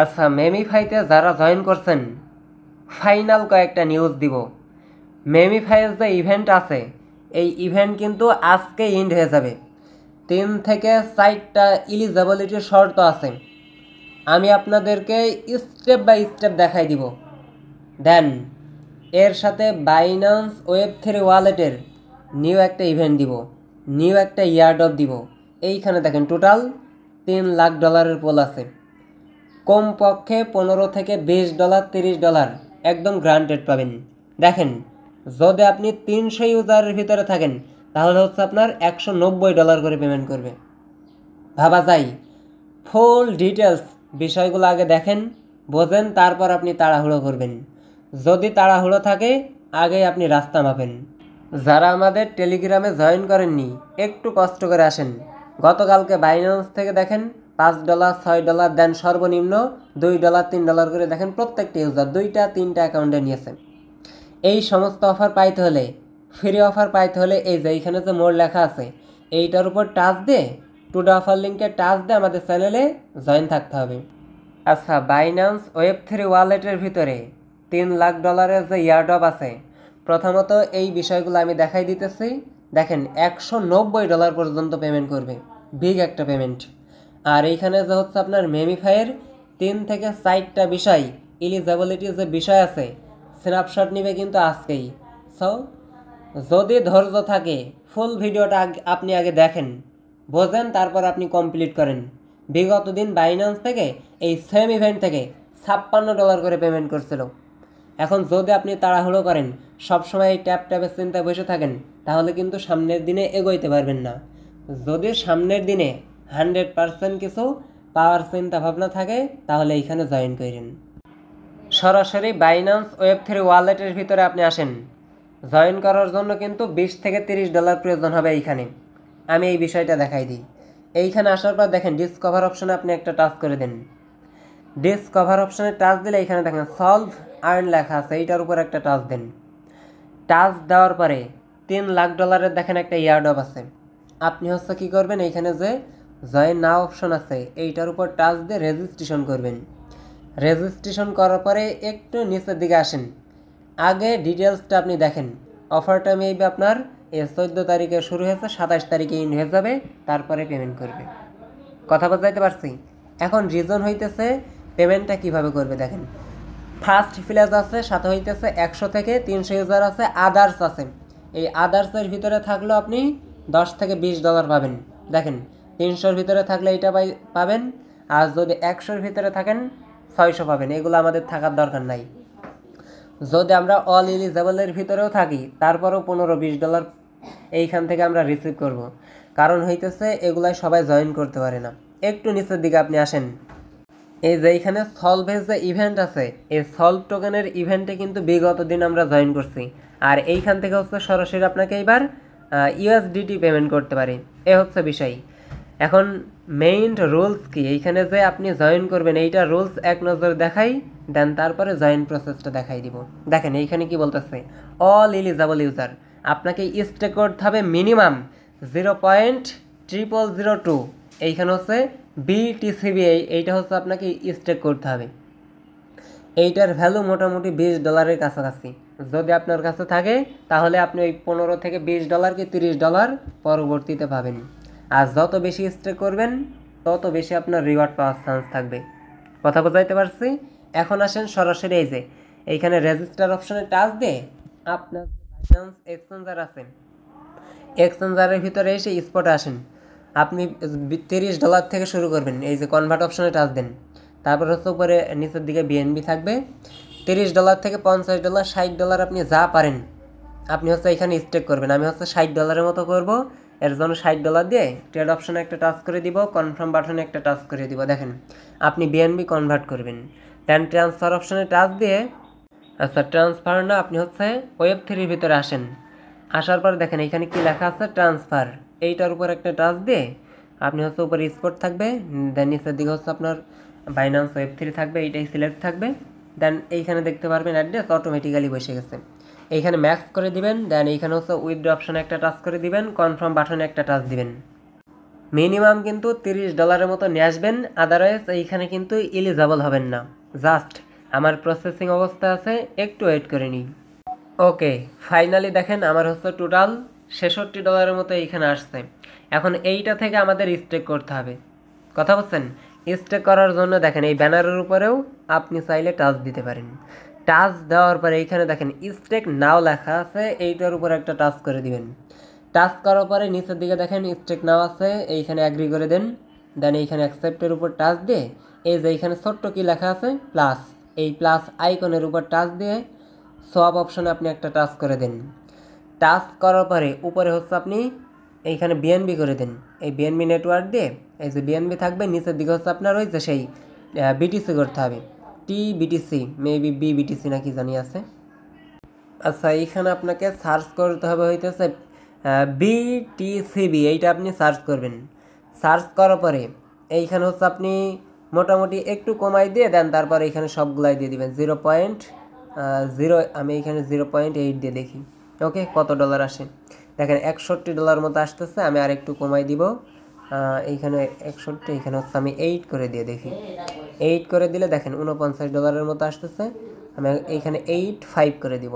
আচ্ছা, মেমিফাইতে যারা জয়েন করছেন ফাইনাল কয়েকটা নিউজ দিব। মেমিফাইয়ের যে ইভেন্ট আছে এই ইভেন্ট কিন্তু আজকে এন্ড হয়ে যাবে। 3 থেকে 4টা ইলিজিবিলিটির শর্ত আছে, আমি আপনাদেরকে স্টেপ বাই স্টেপ দেখাই দিব। দেন এর সাথে বাইন্যান্স ওয়েব3 ওয়ালেটের নিউ একটা ইভেন্ট দিব, নিউ একটা ইয়ারড্রপ দিব। এইখানে দেখেন টোটাল $3 লাখ পোল আছে। কমপক্ষে $15 থেকে $20, $30 একদম গ্রান্টেড পাবেন। দেখেন যদি আপনি 300 ইউজারের ভিতরে থাকেন তাহলে হচ্ছে আপনার $190 করে পেমেন্ট করবে। ভাবা যায়? ফুল ডিটেলস বিষয়গুলো আগে দেখেন, বোঝেন, তারপর আপনি তাড়াহুড়ো করবেন। যদি তাড়াহুড়ো থাকে আগে আপনি রাস্তা মাপেন। যারা আমাদের টেলিগ্রামে জয়েন করেননি একটু কষ্ট করে আসেন। গতকালকে বাইন্যান্স থেকে দেখেন $5, $6 দেন, সর্বনিম্ন $2, $3 করে দেখেন প্রত্যেকটা ইউজার 2টা 3টা অ্যাকাউন্টে নিয়েছেন। এই সমস্ত অফার পাইতে হলে, ফ্রি অফার পাইতে হলে এই যে এইখানে যে মোর লেখা আছে এইটার উপর টাচ দিয়ে টুডে অফার লিঙ্কে টাচ দিয়ে আমাদের চ্যানেলে জয়েন থাকতে হবে। আচ্ছা, বাইন্যান্স ওয়েব3 ওয়ালেটের ভিতরে $3 লাখ যে ইয়ারড্রপ আছে, প্রথমত এই বিষয়গুলো আমি দেখাই দিতেছি। দেখেন $190 পর্যন্ত পেমেন্ট করবে, বিগ একটা পেমেন্ট। আর এইখানে যে হচ্ছে আপনার মেমিফাইয়ের 3 থেকে 4টা বিষয় ইলিজিবিলিটির যে বিষয় আছে স্ন্যাপশট নিবে কিন্তু আজকেই। সো যদি ধৈর্য থাকে ফুল ভিডিওটা আপনি আগে দেখেন, বোঝেন, তারপর আপনি কমপ্লিট করেন। বিগত দিন বাইন্যান্স থেকে এই সেম ইভেন্ট থেকে $56 করে পেমেন্ট করছিল। এখন যদি আপনি তাড়াহুড়ো করেন, সবসময় এই ট্যাপের চিন্তায় বসে থাকেন, তাহলে কিন্তু সামনের দিনে এগোইতে পারবেন না। যদি সামনের দিনে 100% কিছু পাওয়ার চিন্তা ভাবনা থাকে তাহলে এইখানে জয়েন করেন। সরাসরি বাইন্যান্স ওয়েব3 ওয়ালেটের ভিতরে আপনি আসেন। জয়েন করার জন্য কিন্তু $20 থেকে $30 প্রয়োজন হবে। এইখানে আমি এই বিষয়টা দেখাই দিই। এইখানে আসার পর দেখেন ডিসকভার অপশনে আপনি একটা টাচ করে দেন। ডিসকভার অপশনে টাচ দিলে এইখানে দেখেন সলভ আর্ন লেখা আছে, এইটার উপর একটা টাচ দেন। টাচ দেওয়ার পরে $3 লাখ দেখেন একটা ইয়ারড্রপ আছে। আপনি হচ্ছে কী করবেন, এইখানে যে জয়েন নাও অপশন আছে এইটার উপর টাচ দিয়ে রেজিস্ট্রেশন করবেন। রেজিস্ট্রেশন করার পরে একটু নিচের দিকে আসেন, আগে ডিটেলসটা আপনি দেখেন। অফারটা মেবি আপনার 14 তারিখে শুরু হয়েছে, 27 তারিখে ইন হয়ে যাবে, তারপরে পেমেন্ট করবে। কথা বোঝাইতে পারছি? এখন রিজন হইতেছে পেমেন্টটা কিভাবে করবে। দেখেন ফার্স্ট ফ্লেজ আছে, সাথে হইতেছে 100 থেকে 300 ইউজার আছে, আদার্স আছে। এই আদার্সের ভিতরে থাকলেও আপনি $10 থেকে $20 পাবেন। দেখেন 300-র ভিতরে থাকলে এইটা পাবেন, আর যদি 100-র ভিতরে থাকেন 600 পাবেন। এগুলো আমাদের থাকার দরকার নাই। যদি আমরা অল এলিজেবলের ভিতরেও থাকি তারপরেও $15-20 এইখান থেকে আমরা রিসিভ করব। কারণ হইতেছে এগুলাই সবাই জয়েন করতে পারে না। একটু নিচের দিকে আপনি আসেন, এই যে এইখানে সলভের যে ইভেন্ট আছে এই সলভ টোকেনের ইভেন্টে কিন্তু বিগত দিন আমরা জয়েন করছি। আর এইখান থেকে হচ্ছে সরাসরি আপনাকে এইবার USDT পেমেন্ট করতে পারে, এ হচ্ছে বিষয়। এখন মেইন রুলস কি, এইখানে যে আপনি জয়েন করবেন এইটা রুলস এক নজর দেখাই, দেন তারপরে জয়েন প্রসেসটা দেখাই দিব। দেখেন এইখানে কি বলতেছে, অল এলিজিবল ইউজার আপনাকে স্টেক করতে হবে মিনিমাম 0.0002। এইখানে হচ্ছে BTCB, এইটা হচ্ছে আপনাকে স্টেক করতে হবে। এইটার ভ্যালু মোটামুটি $20 কাছাকাছি। যদি আপনার কাছে থাকে তাহলে আপনি ওই $15 থেকে $20 কি $30 পরবর্তীতে পাবেন। আর যত বেশি স্টেক করবেন তত বেশি আপনার রিওয়ার্ড পাওয়ার চান্স থাকবে। কথা বোঝাইতে পারছি? এখন আসেন সরাসরি এই যে এইখানে রেজিস্টার অপশনে টাচ দিয়ে আপনার বাইন্যান্স এক্সচেঞ্জার আছে, এক্সচেঞ্জারের ভিতরে এসে স্পটে আসেন। আপনি $30 থেকে শুরু করবেন, এই যে কনভার্ট অপশনে টাচ দেন। তারপর হচ্ছে উপরে নিচের দিকে BNB থাকবে। $30 থেকে $50, $60 আপনি যা পারেন আপনি হচ্ছে এখানে স্টেক করবেন। আমি হচ্ছে $60 মতো করব, এর জন্য $60 দিয়ে ট্রেড অপশনে একটা টাচ করে দিব, কনফার্ম বাটনে একটা টাচ করে দিব। দেখেন আপনি BNB কনভার্ট করবেন। দেন ট্রান্সফার অপশনে টাচ দিয়ে, আচ্ছা ট্রান্সফার না, আপনি হচ্ছে ওয়েব3 ভিতরে আসেন। আসার পর দেখেন এখানে কি লেখা আছে ট্রান্সফার, এইটার উপর একটা টাচ দিয়ে আপনি হচ্ছে উপরে স্পট থাকবে, দেন নিচের দিকে হচ্ছে আপনার বাইন্যান্স ওয়েব3 থাকবে, এইটাই সিলেক্ট থাকবে। দেন এইখানে দেখতে পারবেন অ্যাড্রেস অটোমেটিক্যালি বসে গেছে। এইখানে ম্যাক্স করে দিবেন, দেন এইখানে হচ্ছে উইথড্র অপশনে একটা টাচ করে দিবেন, কনফার্ম বাটনে একটা টাচ দিবেন। মিনিমাম কিন্তু $30 মতো নিয়ে আসবেন, আদারওয়াইজ এইখানে কিন্তু এলিজিবল হবেন না। জাস্ট আমার প্রসেসিং অবস্থা আছে, একটু ওয়েট করে নিই। ওকে, ফাইনালি দেখেন আমার হচ্ছে টোটাল $66 মতো এইখানে আসছে। এখন এইটা থেকে আমাদের স্টেক করতে হবে, কথা বলছেন? স্টেক করার জন্য দেখেন এই ব্যানারের উপরেও আপনি চাইলে টাচ দিতে পারেন। টাচ দেওয়ার পরে এইখানে দেখেন স্টেক নাও লেখা আছে, এইটার উপরে একটা টাচ করে দিবেন। টাচ করার পরে নিচের দিকে দেখেন স্টেক নাও আছে, এইখানে অ্যাগ্রি করে দেন। দেন এইখানে অ্যাকসেপ্টের উপর টাচ দিয়ে এই যে এইখানে ছোট্ট কি লেখা আছে প্লাস, এই প্লাস আইকনের উপর টাচ দিয়ে সোয়াপ অপশনে আপনি একটা টাচ করে দেন। টাচ করার পরে উপরে হচ্ছে আপনি এইখানে বিএনবি করে দেন। এই বিএনবি নেটওয়ার্ক দিয়ে এই যে বিএনবি থাকবে, নিচের দিকে হচ্ছে আপনার ওই যে সেই বিটিসি করতে হবে, বিটিসি মেবি বিটিসি নাকি জানি আছে। আচ্ছা, এইখানে আপনাকে সার্চ করতে হবে হইতেছে বিটিসিবি, এইটা আপনি সার্চ করবেন। সার্চ করার পরে এইখানে হচ্ছে আপনি মোটামুটি একটু কমাই দিয়ে দেন, তারপর এইখানে সবগুলাই দিয়ে দিবেন 0.0, আমি এইখানে 0.8 দিয়ে দেখি ওকে কত ডলার আসে। দেখেন $61 মতো আসতেছে, আমি আর একটু কমাই দিব, এইখানে 61, এইখানে হচ্ছে আমি 8 করে দিয়ে দেখি। 8 করে দিলে দেখেন $49 মতো আসতেছে, আমি এইখানে 8.5 করে দিব।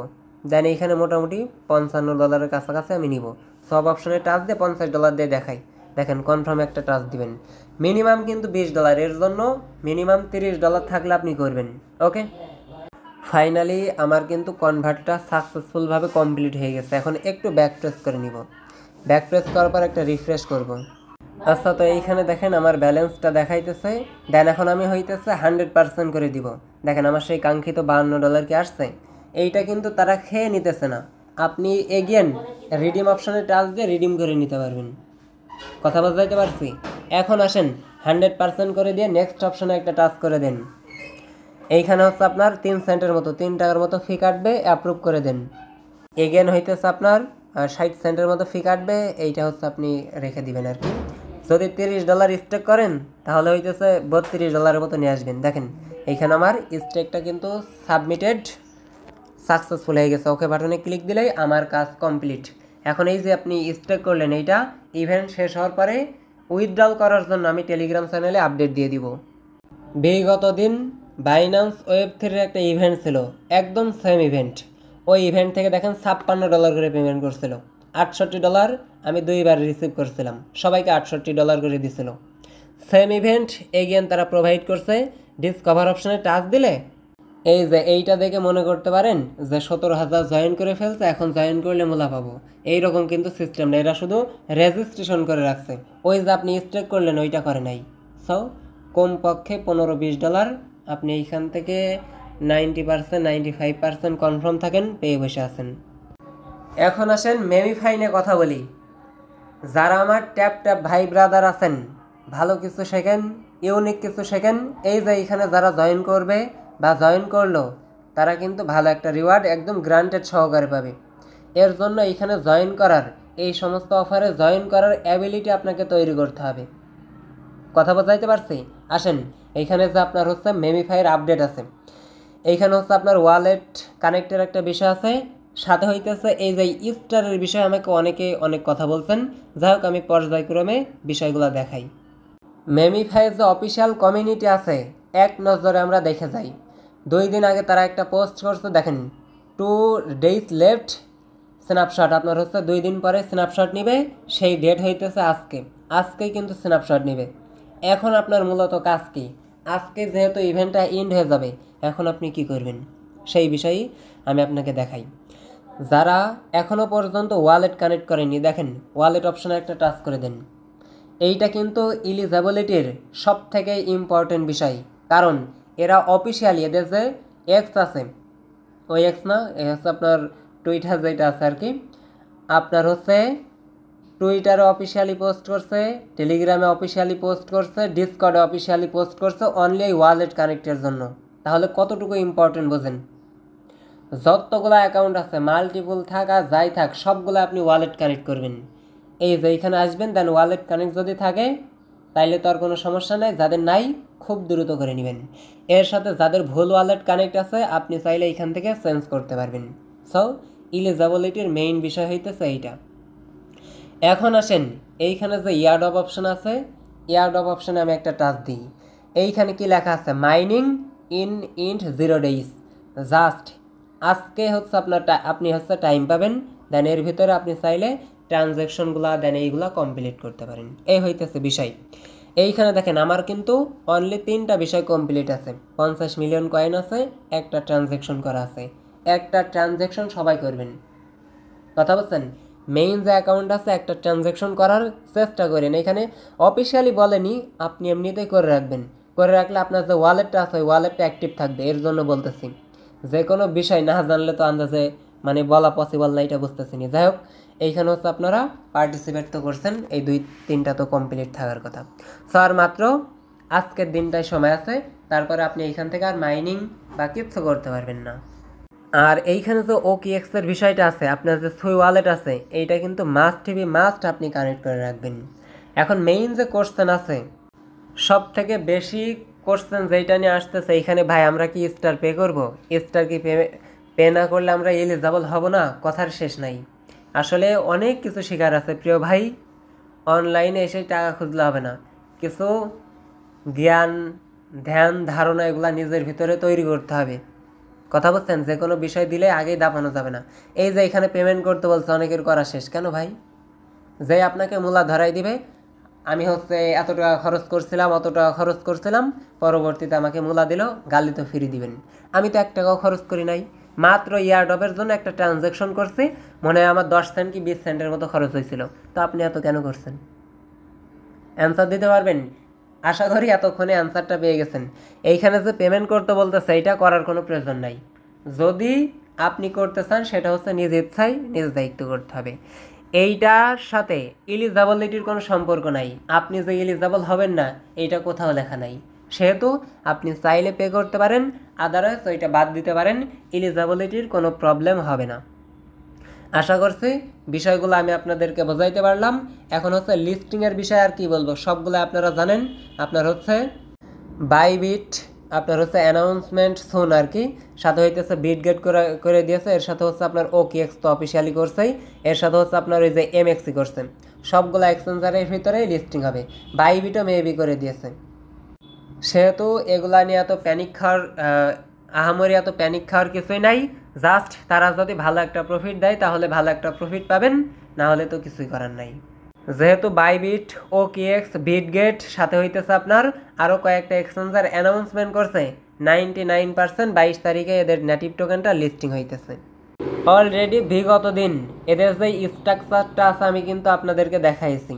দেন এইখানে মোটামুটি $55 কাছাকাছি আমি নিব। সব অপশনে টাচ দিয়ে $50 দিয়ে দেখাই, দেখেন কনফার্ম একটা টাচ দিবেন। মিনিমাম কিন্তু $20, এর জন্য মিনিমাম $30 থাকলে আপনি করবেন। ওকে, ফাইনালি আমার কিন্তু কনভার্টটা সাকসেসফুলভাবে কমপ্লিট হয়ে গেছে। এখন একটু ব্যাক প্রেস করে নিব, ব্যাক প্রেস করার পর একটা রিফ্রেশ করব। আচ্ছা, তো এইখানে দেখেন আমার ব্যালেন্সটা দেখাইতেছে। দেন এখন আমি হইতেছে 100% করে দিব। দেখেন আমার সেই কাঙ্ক্ষিত $52 কি আসছে। এইটা কিন্তু তারা খেয়ে নিতেছে না, আপনি এগেন রিডিম অপশনে টাচ দিয়ে রিডিম করে নিতে পারবেন। কথা বুঝাইতে পারছি? এখন আসেন 100% করে দিয়ে নেক্সট অপশনে একটা টাচ করে দেন। এইখানে হচ্ছে আপনার 3 সেন্টের মতো, $3 মতো ফি কাটবে, অ্যাপ্রুভ করে দেন। এগেন হইতেছে আপনার 60 সেন্টের মতো ফি কাটবে, এইটা হচ্ছে আপনি রেখে দিবেন আর কি। যদি $30 স্টেক করেন তাহলে হইতেছে $32 মতো নিয়ে আসবেন। দেখেন এইখানে আমার স্টেকটা কিন্তু সাবমিটেড সাকসেসফুল হয়ে গেছে। ওকে বাটনে ক্লিক দিলেই আমার কাজ কমপ্লিট। এখন এই যে আপনি স্টেক করলেন, এইটা ইভেন্ট শেষ হওয়ার পরে উইথড্রল করার জন্য আমি টেলিগ্রাম চ্যানেলে আপডেট দিয়ে দিব। বিগত দিন বাইন্যান্স ওয়েব3 একটা ইভেন্ট ছিল, একদম সেম ইভেন্ট। ওই ইভেন্ট থেকে দেখেন $56 করে পেমেন্ট করছিল। $68 আমি 2বার রিসিভ করছিলাম, সবাইকে $68 করে দিছিল। সেম ইভেন্ট এগেন তারা প্রোভাইড করছে। ডিসকভার অপশনে টাচ দিলে এই যে এইটা দেখে মনে করতে পারেন যে 17,000 জয়েন করে ফেলছে, এখন জয়েন করলে মোলা পাবো, এইরকম কিন্তু সিস্টেম না। এরা শুধু রেজিস্ট্রেশন করে রাখছে, ওই যে আপনি স্টেক করলেন ওইটা করে নাই। সো কমপক্ষে $15-20 আপনি এইখান থেকে 90% 95% কনফার্ম থাকেন, পেয়ে বসে আছেন। এখন আসেন মেমিফাই নিয়ে কথা বলি। যারা আমার ট্যাপ ট্যাপ ভাই ব্রাদার আছেন, ভালো কিছু শেখেন, ইউনিক কিছু শেখেন, এই যে এইখানে যারা জয়েন করবে বা জয়েন করলো তারা কিন্তু ভালো একটা রিওয়ার্ড একদম গ্রান্টেড সহকারে পাবে। এর জন্য এইখানে জয়েন করার, এই সমস্ত অফারে জয়েন করার অ্যাবিলিটি আপনাকে তৈরি করতে হবে। কথা বোঝাইতে পারছি? আসেন এইখানে যে আপনার হচ্ছে মেমিফাইয়ের আপডেট আছে, এইখানে হচ্ছে আপনার ওয়ালেট কানেক্টের একটা বিষয় আছে, সাথে হইতেছে এই যে স্টারের বিষয়ে আমাকে অনেকে অনেক কথা বলছেন। যাই হোক আমি পর্যায়ক্রমে বিষয়গুলো দেখাই। মেমিফাইয়ের যে অফিসিয়াল কমিউনিটি আছে, এক নজরে আমরা দেখে যাই। 2 দিন আগে তারা একটা পোস্ট করছে, দেখেন 2 days লেফট স্ন্যাপশট, আপনার হচ্ছে 2 দিন পরে স্ন্যাপশট নিবে, সেই ডেট হইতেছে আজকেই কিন্তু স্ন্যাপশট নিবে। এখন আপনার মূলত কাজ কি? আজকে যেহেতু ইভেন্টটা এন্ড হয়ে যাবে, এখন আপনি কি করবেন সেই বিষয়ে আমি আপনাকে দেখাই। যারা এখনও পর্যন্ত ওয়ালেট কানেক্ট করেনি, দেখেন ওয়ালেট অপশনে একটা টাচ করে দেন। এইটা কিন্তু এলিজিবিলিটির সব থেকে ইম্পর্টেন্ট বিষয়, কারণ এরা অফিসিয়ালি এদের যে এক্স আছে, ওই এক্স না, এ হচ্ছে আপনার টুইটার যেটা আছে আর কি, আপনার হচ্ছে টুইটারে অফিসিয়ালি পোস্ট করছে, টেলিগ্রামে অফিসিয়ালি পোস্ট করছে, ডিসকর্ডে অফিসিয়ালি পোস্ট করছে, অনলি এই ওয়ালেট কানেক্টের জন্য। তাহলে কতটুকু ইম্পর্টেন্ট বোঝেন। যতগুলো অ্যাকাউন্ট আছে মাল্টিপল থাক আর যাই থাক, সবগুলো আপনি ওয়ালেট কানেক্ট করবেন। এই যে এইখানে আসবেন, দেন ওয়ালেট কানেক্ট যদি থাকে তাইলে তো আর কোনো সমস্যা নেই, যাদের নাই খুব দ্রুত করে নেবেন। এর সাথে যাদের ভুল ওয়ালেট কানেক্ট আছে আপনি চাইলে এইখান থেকে চেঞ্জ করতে পারবেন। সো এলিজিবিলিটির মেইন বিষয় হইতেছে এইটা। এখন আসেন এইখানে যে ইয়ারড্রপ অপশন আছে, ইয়ারড্রপ অপশনে আমি একটা টাচ দিই। এইখানে কি লেখা আছে, মাইনিং ইন 0 days, জাস্ট আজকে হচ্ছে আপনার আপনি হচ্ছে টাইম পাবেন, দেন এর ভিতরে আপনি চাইলে ট্রানজ্যাকশনগুলো দেন এইগুলা কমপ্লিট করতে পারেন। এই হইতেছে বিষয়। এইখানে দেখেন আমার কিন্তু অনলি 3টা বিষয় কমপ্লিট আছে, 50 মিলিয়ন কয়েন আছে, একটা ট্রানজ্যাকশন করা আছে। একটা ট্রানজ্যাকশন সবাই করবেন, কথা বলছেন। মেইন যে অ্যাকাউন্ট আছে একটা ট্রানজ্যাকশন করার চেষ্টা করেন। এখানে অফিসিয়ালি বলেনি, আপনি এমনিতেই করে রাখবেন। করে রাখলে আপনার যে ওয়ালেটটা আছে ওই ওয়ালেটটা অ্যাক্টিভ থাকবে, এর জন্য বলতেছি। যে কোনো বিষয় না জানলে তো আন্দাজে মানে বলা পসিবল না, এটা বুঝতেছি না। যাই হোক, এইখানে হচ্ছে আপনারা পার্টিসিপেট তো করছেন, এই 2-3টা তো কমপ্লিট থাকার কথা। সো আর মাত্র আজকের দিনটায় সময় আছে, তারপরে আপনি এইখান থেকে আর মাইনিং বা কিচ্ছু করতে পারবেন না। আর এইখানে যে OKX এর বিষয়টা আছে, আপনার যে সুই ওয়ালেট আছে এইটা কিন্তু মাস্ট আপনি কানেক্ট করে রাখবেন। এখন মেইন যে কোশ্চেন আছে, সব থেকে বেশি কোশ্চেন যেইটা নিয়ে আসতেছে এইখানে, ভাই আমরা কি স্টার পে করব, স্টার কি পে না করলে আমরা এলিজিবল হব না, কথার শেষ নাই। আসলে অনেক কিছু শেখার আছে প্রিয় ভাই, অনলাইনে এসে টাকা খুঁজলে হবে না। কিছু জ্ঞান, ধ্যান, ধারণা এগুলা নিজের ভিতরে তৈরি করতে হবে, কথা বলছেন। যে কোনো বিষয় দিলে আগেই দাপানো যাবে না। এই যে এখানে পেমেন্ট করতে বলছে, অনেকের করা শেষ কেন ভাই? যে আপনাকে মূলা ধরাই দিবে, আমি হচ্ছে এত টাকা খরচ করছিলাম, অত টাকা খরচ করছিলাম, পরবর্তীতে আমাকে মূলা দিল, গালি তো ফিরিয়ে দিবেন। আমি তো 1 টাকাও খরচ করি নাই, মাত্র ইয়ারড্রপের জন্য একটা ট্রানজ্যাকশন করছি, মনে হয় আমার 10 সেন্ট কি 20 সেন্টের মতো খরচ হয়েছিল। তো আপনি এত কেন করছেন? অ্যান্সার দিতে পারবেন? আশা করি এতক্ষণে অ্যান্সারটা পেয়ে গেছেন। এইখানে যে পেমেন্ট করতে বলতেছে এইটা করার কোনো প্রয়োজন নাই। যদি আপনি করতে চান সেটা হচ্ছে নিজ ইচ্ছায় নিজ দায়িত্ব করতে হবে। এইটার সাথে এলিজিবিলিটির কোনো সম্পর্ক নাই। আপনি যে এলিজিবল হবেন না এইটা কোথাও লেখা নাই, সেহেতু আপনি চাইলে পে করতে পারেন, আদারওয়াইজ ওইটা বাদ দিতে পারেন, এলিজিবিলিটির কোনো প্রবলেম হবে না। আশা করছি বিষয়গুলো আমি আপনাদেরকে বোঝাইতে পারলাম। এখন হচ্ছে লিস্টিংয়ের বিষয় আর কি বলবো, সবগুলো আপনারা জানেন। আপনার হচ্ছে বাইবিট, আপনার হচ্ছে অ্যানাউন্সমেন্ট সুন আর কি, সাথে হইতেছে বিটগেট করে দিয়েছে, এর সাথে হচ্ছে আপনার OKX তো অফিসিয়ালি করছেই, এর সাথে হচ্ছে আপনার ওই যে MXC করছে। সবগুলো এক্সচেঞ্জারের ভিতরেই লিস্টিং হবে। বাইবিটও মেবি করে দিয়েছে। সেহেতু এগুলা নিয়ে এত প্যানিক খাওয়ার আহামরি এত প্যানিক খাওয়ার কিছুই নাই। জাস্ট তারা যদি ভালো একটা প্রফিট দেয় তাহলে ভালো একটা প্রফিট পাবেন, না হলে তো কিছুই করার নাই। যেহেতু বাইবিট, OKX, বিটগেট সাথে হইতেছে আপনার আরও কয়েকটা এক্সচেঞ্জার অ্যানাউন্সমেন্ট করছে, 99% 22 তারিখে এদের নেটিভ টোকেনটা লিস্টিং হইতেছে। অলরেডি বিগত দিন এদের যে স্ট্রাকচারটা আছে আমি কিন্তু আপনাদেরকে দেখাইছি।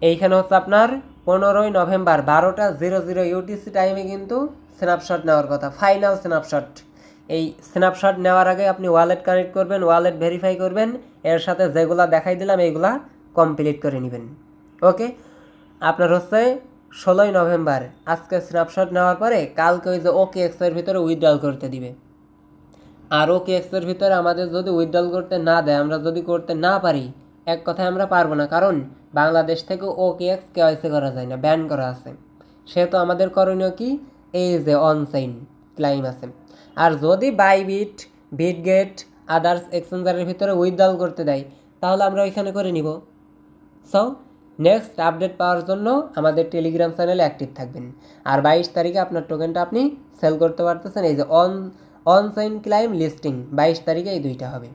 এইখানে হচ্ছে আপনার 15ই নভেম্বর 12:00 UTC টাইমে কিন্তু স্ন্যাপশট নেওয়ার কথা, ফাইনাল স্ন্যাপশট। এই স্ন্যাপশট নেওয়ার আগে আপনি ওয়ালেট কানেক্ট করবেন, ওয়ালেট ভেরিফাই করবেন, এর সাথে যেগুলা দেখাই দিলাম এইগুলা কমপ্লিট করে নেবেন। ওকে, আপনার হচ্ছে 16ই নভেম্বর আজকে স্ন্যাপশট নেওয়ার পরে কালকে ওই যে OKX এর ভিতরে উইথড্রল করতে দিবে। আর OKX এর ভিতরে আমাদের যদি উইথড্রল করতে না দেয়, আমরা যদি করতে না পারি, এক কথায় আমরা পারবো না, কারণ বাংলাদেশ থেকে OKX KYC করা যায় না, ব্যান করা আছে। সেহেতু আমাদের করণীয় কি, এই যে অনচাইন ক্লাইম আছে। আর যদি বাইবিট, বিটগেট, আদার্স এক্সচেঞ্জারের ভিতরে উইথড্রল করতে দেয় তাহলে আমরা ওইখানে করে নিব। সো নেক্সট আপডেট পাওয়ার জন্য আমাদের টেলিগ্রাম চ্যানেলে অ্যাক্টিভ থাকবেন। আর 22 তারিখে আপনার টোকেনটা আপনি সেল করতে পারতেছেন। এই যে অনচাইন ক্লাইম লিস্টিং 22 তারিখে এই 2টা হবে।